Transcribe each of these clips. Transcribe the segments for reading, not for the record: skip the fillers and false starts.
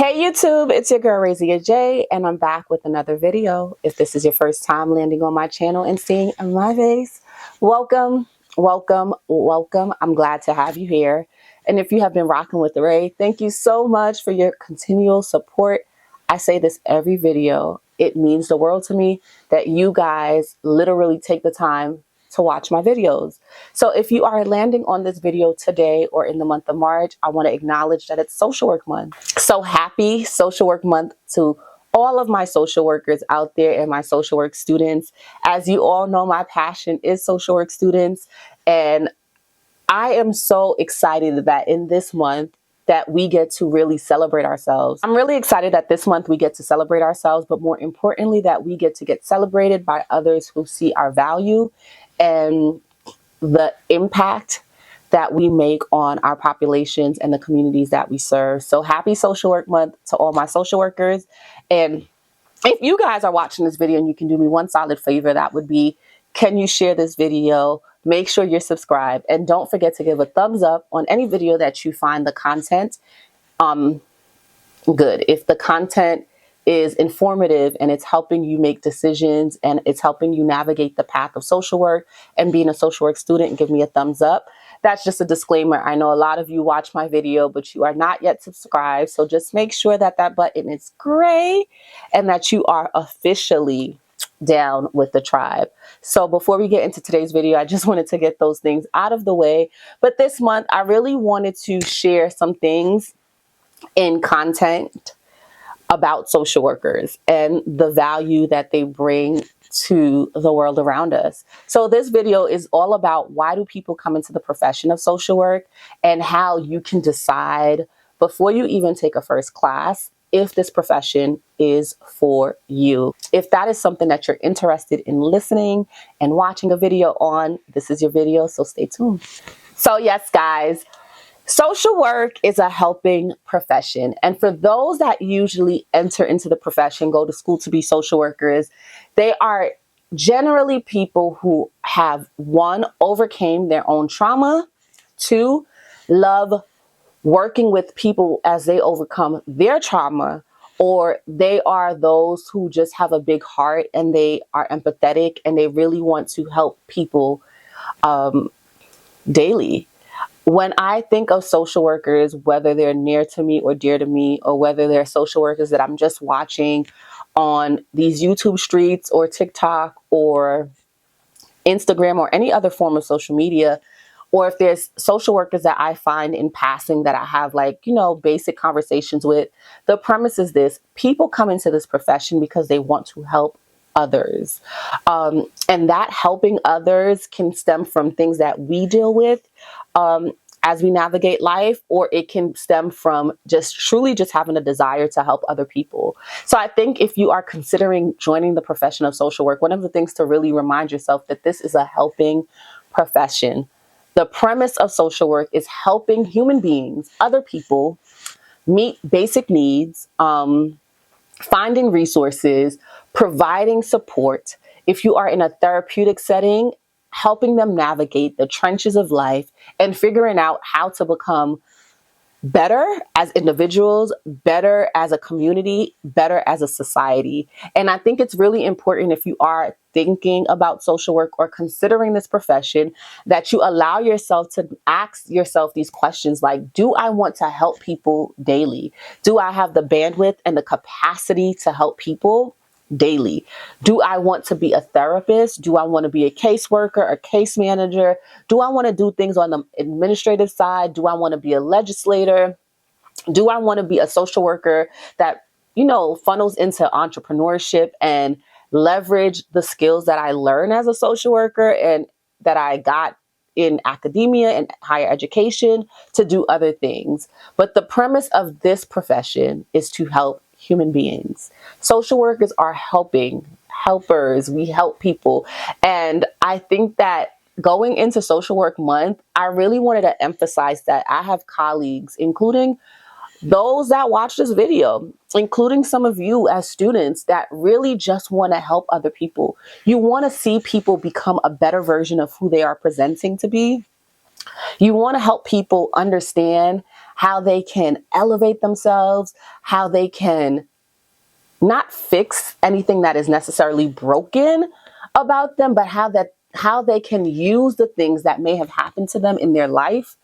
Hey YouTube, it's your girl Razia J, and I'm back with another video. If this is your first time landing on my channel and seeing my face, welcome, welcome, welcome. I'm glad to have you here. And if you have been rocking with the Ray, thank you so much for your continual support. I say this every video. It means the world to me that you guys literally take the time to watch my videos. So if you are landing on this video today or in the month of March, I want to acknowledge that it's Social Work Month. So happy Social Work Month to all of my social workers out there and my social work students. As you all know, my passion is social work students, and I am so excited that in this month that we get to really celebrate ourselves. I'm really excited that this month we get to celebrate ourselves, but more importantly, that we get to get celebrated by others who see our value and the impact that we make on our populations and the communities that we serve. So happy Social Work Month to all my social workers. And if you guys are watching this video and you can do me one solid favor, that would be, can you share this video? Make sure you're subscribed, and don't forget to give a thumbs up on any video that you find the content good. If the content is informative and it's helping you make decisions and it's helping you navigate the path of social work and being a social work student, give me a thumbs up. That's just a disclaimer. I know a lot of you watch my video, but you are not yet subscribed. So just make sure that that button is gray and that you are officially down with the tribe. So before we get into today's video, I just wanted to get those things out of the way. But this month, I really wanted to share some things in content about social workers and the value that they bring to the world around us. So this video is all about why do people come into the profession of social work and how you can decide before you even take a first class if this profession is for you. If that is something that you're interested in listening and watching a video on, this is your video, so stay tuned. So yes, guys, social work is a helping profession. And for those that usually enter into the profession, go to school to be social workers, they are generally people who have, one, overcame their own trauma, two, love working with people as they overcome their trauma, or they are those who just have a big heart and they are empathetic and they really want to help people daily. When I think of social workers, whether they're near to me or dear to me, or whether they're social workers that I'm just watching on these YouTube streets or TikTok or Instagram or any other form of social media, or if there's social workers that I find in passing that I have basic conversations with, the premise is this: people come into this profession because they want to help others. And that helping others can stem from things that we deal with as we navigate life, or it can stem from just truly just having a desire to help other people. So I think if you are considering joining the profession of social work, one of the things to really remind yourself that this is a helping profession. The premise of social work is helping human beings, other people, meet basic needs, finding resources, providing support. If you are in a therapeutic setting, helping them navigate the trenches of life and figuring out how to become better as individuals, better as a community, better as a society. And I think it's really important, if you are thinking about social work or considering this profession, that you allow yourself to ask yourself these questions like, do I want to help people daily? Do I have the bandwidth and the capacity to help people daily? Do I want to be a therapist? Do I want to be a caseworker, a case manager? Do I want to do things on the administrative side? Do I want to be a legislator? Do I want to be a social worker that, funnels into entrepreneurship and leverage the skills that I learn as a social worker and that I got in academia and higher education to do other things? But the premise of this profession is to help human beings. Social workers are helpers. We help people. And I think that going into Social Work Month, I really wanted to emphasize that I have colleagues, including those that watch this video, including some of you as students, that really just want to help other people. You want to see people become a better version of who they are presenting to be. You want to help people understand how they can elevate themselves, how they can not fix anything that is necessarily broken about them, but how they can use the things that may have happened to them in their life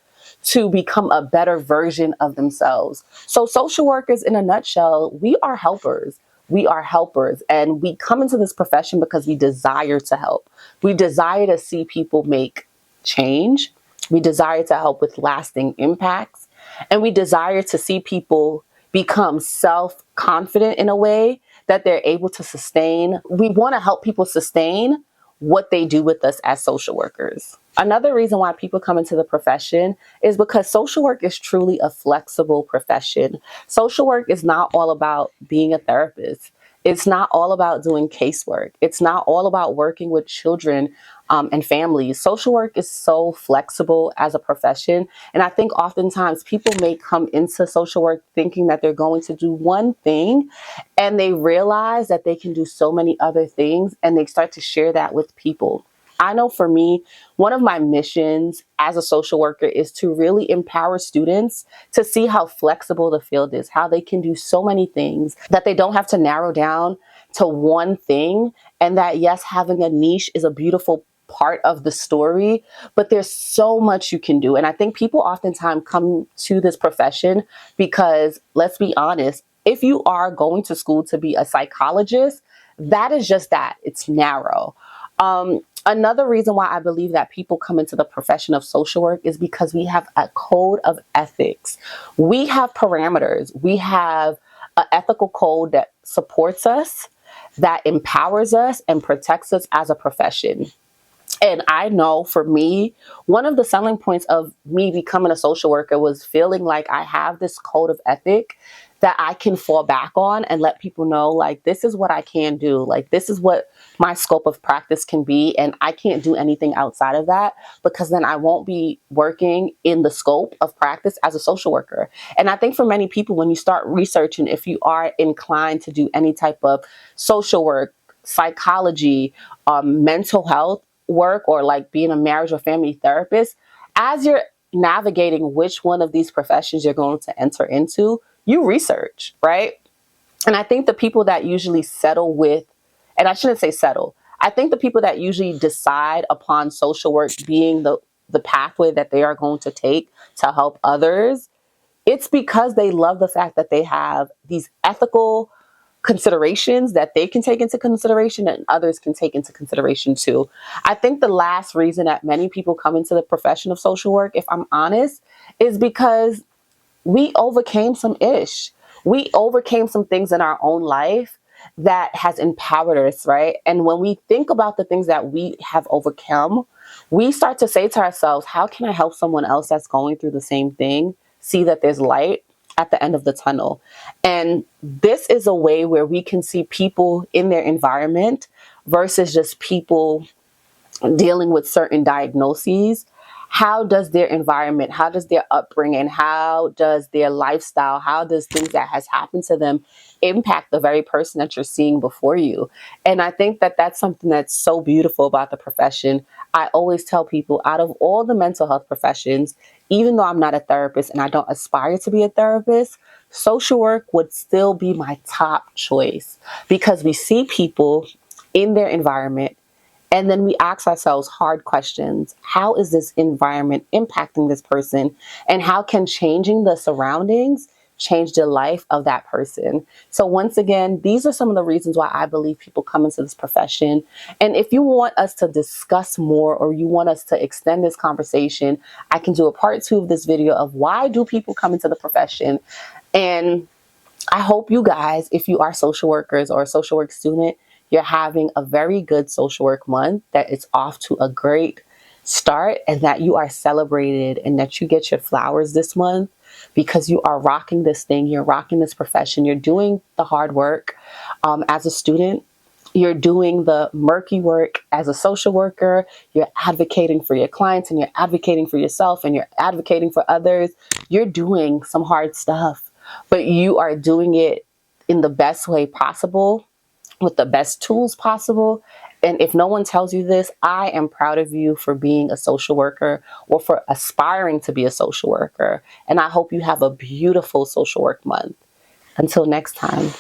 to become a better version of themselves. So social workers, in a nutshell, we are helpers. We are helpers, and we come into this profession because we desire to help. We desire to see people make change. We desire to help with lasting impacts, and we desire to see people become self-confident in a way that they're able to sustain. We want to help people sustain what they do with us as social workers. Another reason why people come into the profession is because social work is truly a flexible profession. Social work is not all about being a therapist. It's not all about doing casework. It's not all about working with children and families. Social work is so flexible as a profession. And I think oftentimes people may come into social work thinking that they're going to do one thing, and they realize that they can do so many other things, and they start to share that with people. I know for me, one of my missions as a social worker is to really empower students to see how flexible the field is, how they can do so many things, that they don't have to narrow down to one thing, and that yes, having a niche is a beautiful part of the story, but there's so much you can do. And I think people oftentimes come to this profession because, let's be honest, if you are going to school to be a psychologist, that is just that. It's narrow. Another reason why I believe that people come into the profession of social work is because we have a code of ethics. We have parameters. We have an ethical code that supports us, that empowers us, and protects us as a profession. And I know for me, one of the selling points of me becoming a social worker was feeling like I have this code of ethic that I can fall back on and let people know, like, this is what I can do. Like, this is what my scope of practice can be. And I can't do anything outside of that, because then I won't be working in the scope of practice as a social worker. And I think for many people, when you start researching, if you are inclined to do any type of social work, psychology, mental health work, or like being a marriage or family therapist, as you're navigating which one of these professions you're going to enter into, you research, right? And I think the people that usually settle with, and I shouldn't say settle, I think the people that usually decide upon social work being the pathway that they are going to take to help others, it's because they love the fact that they have these ethical considerations that they can take into consideration and others can take into consideration too. I think the last reason that many people come into the profession of social work, if I'm honest, is because we overcame some ish. We overcame some things in our own life that has empowered us, right? And when we think about the things that we have overcome, we start to say to ourselves, how can I help someone else that's going through the same thing see that there's light at the end of the tunnel? And this is a way where we can see people in their environment versus just people dealing with certain diagnoses. How does their environment, how does their upbringing, how does their lifestyle, how does things that has happened to them impact the very person that you're seeing before you? And I think that that's something that's so beautiful about the profession. I always tell people, out of all the mental health professions, even though I'm not a therapist and I don't aspire to be a therapist, social work would still be my top choice, because we see people in their environment, and then we ask ourselves hard questions. How is this environment impacting this person? And how can changing the surroundings change the life of that person? So once again, these are some of the reasons why I believe people come into this profession. And if you want us to discuss more, or you want us to extend this conversation, I can do a part 2 of this video of why do people come into the profession. And I hope you guys, if you are social workers or a social work student, you're having a very good social work month, that it's off to a great start, and that you are celebrated and that you get your flowers this month, because you are rocking this thing. You're rocking this profession. You're doing the hard work as a student. You're doing the murky work as a social worker. You're advocating for your clients, and you're advocating for yourself, and you're advocating for others. You're doing some hard stuff, but you are doing it in the best way possible, with the best tools possible, And if no one tells you this, I am proud of you for being a social worker or for aspiring to be a social worker. And I hope you have a beautiful social work month. Until next time.